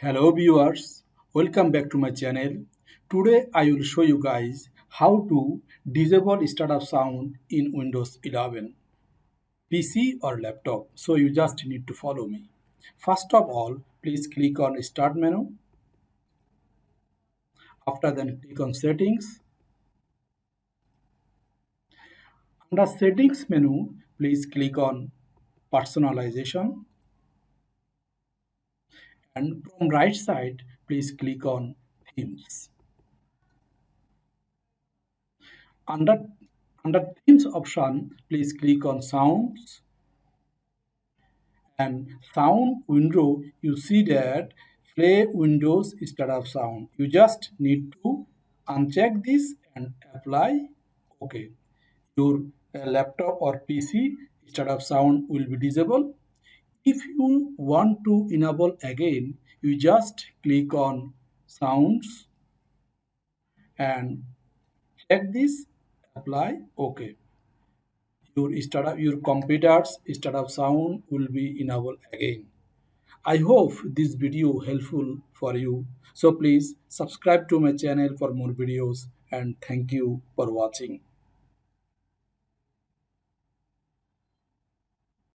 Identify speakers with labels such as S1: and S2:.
S1: Hello viewers, welcome back to my channel. Today I will show you guys how to disable startup sound in Windows 11, PC or laptop. So you just need to follow me. First of all, please click on Start menu. After then click on Settings. Under Settings menu, please click on Personalization. And from right side, please click on Themes. Under, under Themes option, please click on Sounds and sound window. You see that play Windows instead of sound. You just need to uncheck this and apply OK. Your laptop or PC instead of sound will be disabled. If you want to enable again, you just click on sounds and check this, apply OK. Your computer's instead of sound will be enabled again. I hope this video helpful for you. So please subscribe to my channel for more videos and thank you for watching.